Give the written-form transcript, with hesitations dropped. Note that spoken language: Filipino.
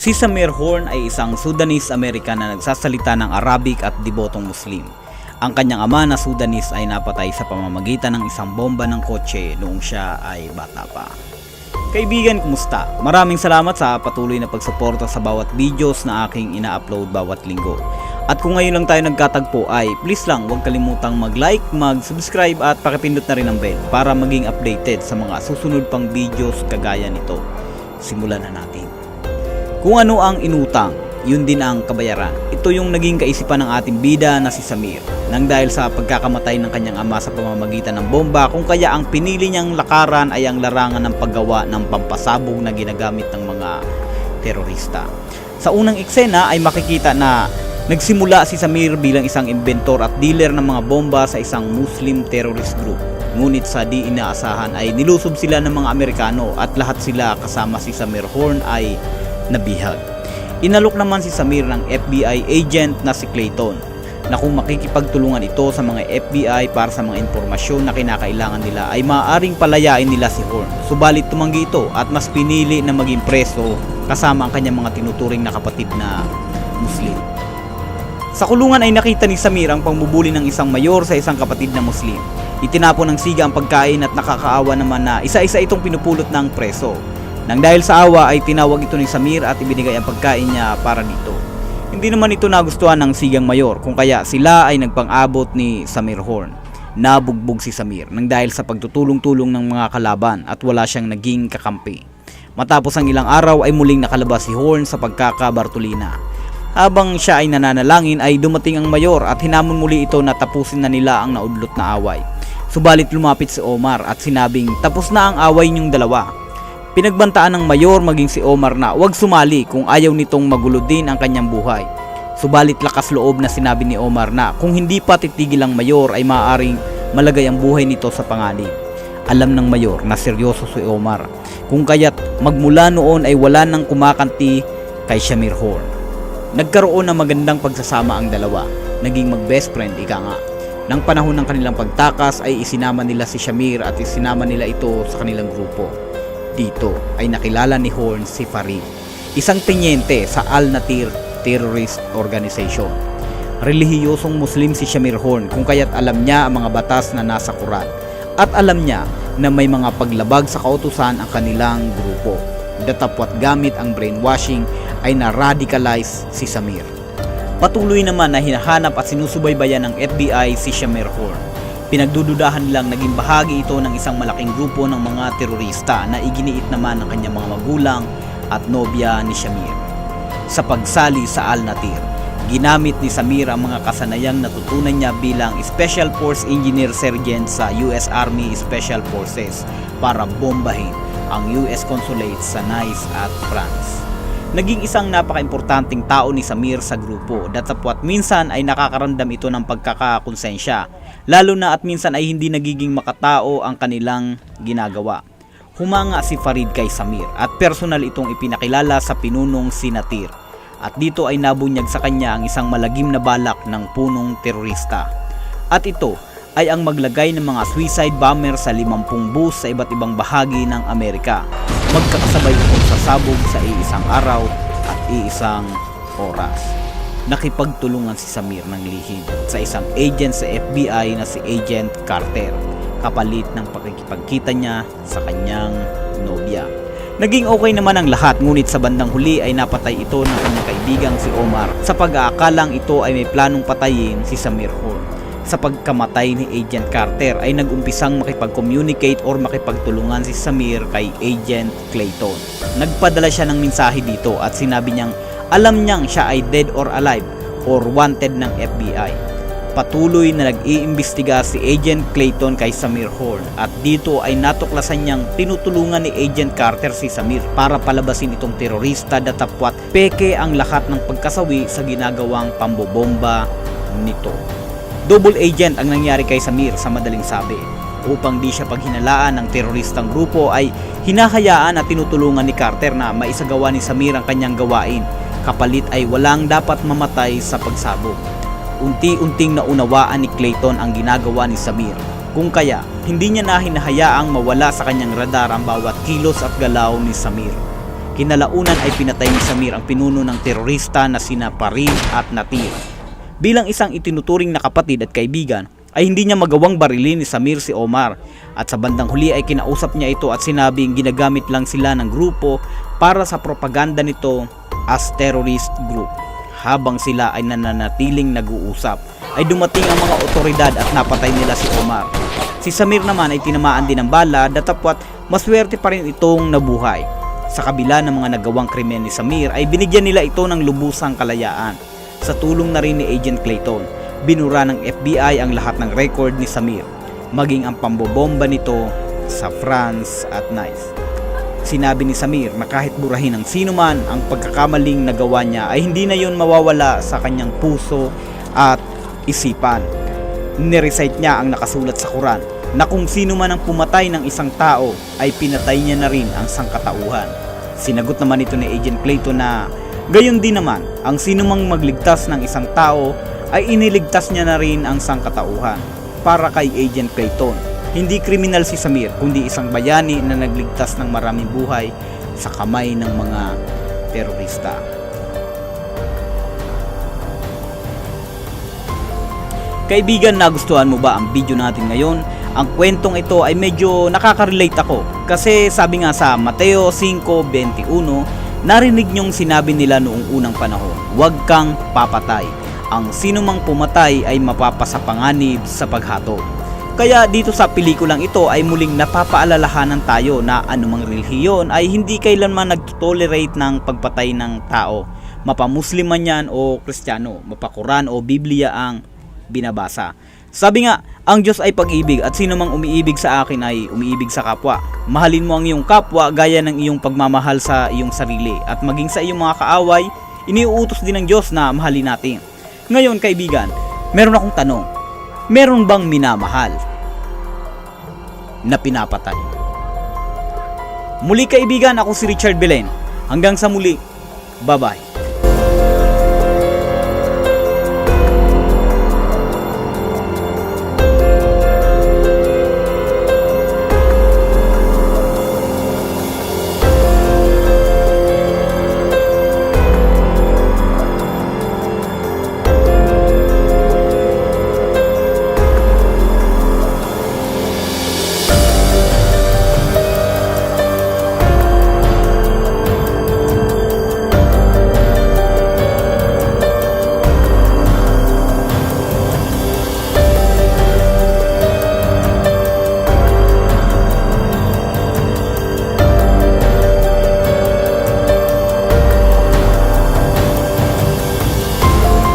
Si Samir Horn ay isang Sudanese-American na nagsasalita ng Arabic at debotong Muslim. Ang kanyang ama na Sudanese ay napatay sa pamamagitan ng isang bomba ng kotse noong siya ay bata pa. Kaibigan, kumusta? Maraming salamat sa patuloy na pagsuporta sa bawat videos na aking ina-upload bawat linggo. At kung ngayon lang tayo nagkatagpo ay please lang huwag kalimutang mag-like, mag-subscribe at pakipindot na rin ang bell para maging updated sa mga susunod pang videos kagaya nito. Simulan na natin. Kung ano ang inutang, yun din ang kabayaran. Ito yung naging kaisipan ng ating bida na si Samir. Nang dahil sa pagkakamatay ng kanyang ama sa pamamagitan ng bomba, kung kaya ang pinili niyang lakaran ay ang larangan ng paggawa ng pampasabog na ginagamit ng mga terorista. Sa unang eksena ay makikita na nagsimula si Samir bilang isang inventor at dealer ng mga bomba sa isang Muslim terrorist group. Ngunit sa di inaasahan ay nilusob sila ng mga Amerikano at lahat sila kasama si Samir Horn ay nabihag. Inalok naman si Samir ng FBI agent na si Clayton na kung makikipagtulungan ito sa mga FBI para sa mga impormasyon na kinakailangan nila ay maaaring palayain nila si Horn. Subalit tumanggi ito at mas pinili na maging preso kasama ang kanyang mga tinuturing na kapatid na Muslim. Sa kulungan ay nakita ni Samir ang pambubuli ng isang mayor sa isang kapatid na Muslim. Itinapon ng siga ang pagkain at nakakaawa naman na isa-isa itong pinupulot ng preso. Nang dahil sa awa ay tinawag ito ni Samir at ibinigay ang pagkain niya para dito. Hindi naman ito nagustuhan ng sigang mayor kung kaya sila ay nagpang-abot ni Samir Horn. Nabugbog si Samir nang dahil sa pagtutulong-tulong ng mga kalaban at wala siyang naging kakampi. Matapos ang ilang araw ay muling nakalabas si Horn sa pagkakabartolina. Habang siya ay nananalangin ay dumating ang mayor at hinamon muli ito na tapusin na nila ang naudlot na away. Subalit lumapit si Omar at sinabing tapos na ang away niyong dalawa. Pinagbantaan ng mayor maging si Omar na huwag sumali kung ayaw nitong magulo din ang kanyang buhay. Subalit lakas loob na sinabi ni Omar na kung hindi pa titigil ang mayor ay maaaring malagay ang buhay nito sa panganib. Alam ng mayor na seryoso si Omar, kung kaya't magmula noon ay wala nang kumakanti kay Samir Horn. Nagkaroon ng magandang pagsasama ang dalawa, naging mag-best friend ika nga. Nang panahon ng kanilang pagtakas ay isinama nila si Samir at isinama nila ito sa kanilang grupo. Dito ay nakilala ni Horn si Farid, isang tenyente sa Al-Natir Terrorist Organization. Relihiyosong Muslim si Samir Horn kung kaya't alam niya ang mga batas na nasa Quran at alam niya na may mga paglabag sa kautusan ang kanilang grupo. Datapwat gamit ang brainwashing ay na-radicalize si Samir. Patuloy naman na hinahanap at sinusubaybayan ng FBI si Samir Horn. Pinagdududahan nilang naging bahagi ito ng isang malaking grupo ng mga terorista na iginiit naman ng kanyang mga magulang at nobya ni Samir. Sa pagsali sa Al-Natir, ginamit ni Samir ang mga kasanayang natutunan niya bilang Special Force Engineer Sergeant sa US Army Special Forces para bombahin ang US Consulate sa Nice at France. Naging isang napaka-importanting tao ni Samir sa grupo, datapwat minsan ay nakakaramdam ito ng pagkakakonsensya, lalo na at minsan ay hindi nagiging makatao ang kanilang ginagawa. Humanga si Farid kay Samir at personal itong ipinakilala sa pinunong si Natir. At dito ay nabunyag sa kanya ang isang malagim na balak ng punong terorista. At ito ay ang maglagay ng mga suicide bomber sa 50 bus sa iba't ibang bahagi ng Amerika. Magkakasabay itong sasabog sa iisang araw at iisang oras. Nakipagtulungan si Samir ng lihim sa isang agent sa FBI na si Agent Carter, kapalit ng pakikipagkita niya sa kanyang nobya. Naging okay naman ang lahat, ngunit sa bandang huli ay napatay ito ng kanyang kaibigang si Omar sa pag-aakalang ito ay may planong patayin si Samir Horn. Sa pagkamatay ni Agent Carter ay nag-umpisang makipag-communicate or makipagtulungan si Samir kay Agent Clayton. Nagpadala siya ng mensahe dito at sinabi niyang alam niyang siya ay dead or alive or wanted ng FBI. Patuloy na nag-iimbestiga si Agent Clayton kay Samir Horn at dito ay natuklasan niyang tinutulungan ni Agent Carter si Samir para palabasin itong terorista datapwat peke ang lahat ng pagkasawi sa ginagawang pambobomba nito. Double agent ang nangyari kay Samir sa madaling sabi. Upang di siya paghinalaan ng teroristang grupo ay hinahayaan at tinutulungan ni Carter na maisagawa ni Samir ang kanyang gawain. Kapalit ay walang dapat mamatay sa pagsabog. Unti-unting naunawaan ni Clayton ang ginagawa ni Samir. Kung kaya, hindi niya na hinahayaang mawala sa kanyang radar ang bawat kilos at galaw ni Samir. Kinalaunan ay pinatay ni Samir ang pinuno ng terorista na sina Parin at Natir. Bilang isang itinuturing na kapatid at kaibigan, ay hindi niya magawang barilin ni Samir si Omar, at sa bandang huli ay kinausap niya ito at sinabing ginagamit lang sila ng grupo para sa propaganda nito as terrorist group. Habang sila ay nananatiling nag-uusap, ay dumating ang mga otoridad at napatay nila si Omar. Si Samir naman ay tinamaan din ng bala, datapwat maswerte pa rin itong nabuhay. Sa kabila ng mga nagawang krimen ni Samir ay binigyan nila ito ng lubusang kalayaan. Sa tulong na rin ni Agent Clayton, binura ng FBI ang lahat ng record ni Samir, maging ang pambobomba nito sa France at Nice. Sinabi ni Samir na kahit burahin ng sino man ang pagkakamaling nagawa niya ay hindi na yon mawawala sa kanyang puso at isipan. Nirecite niya ang nakasulat sa Quran na kung sino man ang pumatay ng isang tao ay pinatay niya na rin ang sangkatauhan. Sinagot naman ito ni Agent Clayton na gayon din naman ang sino mang magligtas ng isang tao ay iniligtas niya na rin ang sangkatauhan. Para kay Agent Clayton, hindi kriminal si Samir kundi isang bayani na nagligtas ng maraming buhay sa kamay ng mga terorista. Kaibigan, nagustuhan mo ba ang video natin ngayon? Ang kwentong ito ay medyo nakaka-relate ako kasi sabi nga sa Mateo 5:21, narinig niyong sinabi nila noong unang panahon, huwag kang papatay. Ang sinumang pumatay ay mapapasapanganib sa paghatol. Kaya dito sa pelikulang ito ay muling napapaalalahanan tayo na anumang relihiyon ay hindi kailanman nag-tolerate ng pagpatay ng tao. Mapamuslim man yan o Kristiyano, mapakuran o Biblia ang binabasa. Sabi nga, ang Diyos ay pag-ibig at sino mang umiibig sa akin ay umiibig sa kapwa. Mahalin mo ang iyong kapwa gaya ng iyong pagmamahal sa iyong sarili. At maging sa iyong mga kaaway, iniuutos din ng Diyos na mahalin natin. Ngayon kaibigan, meron akong tanong. Meron bang minamahal na pinapatay? Muli kaibigan, ako si Richard Belen. Hanggang sa muli, bye-bye.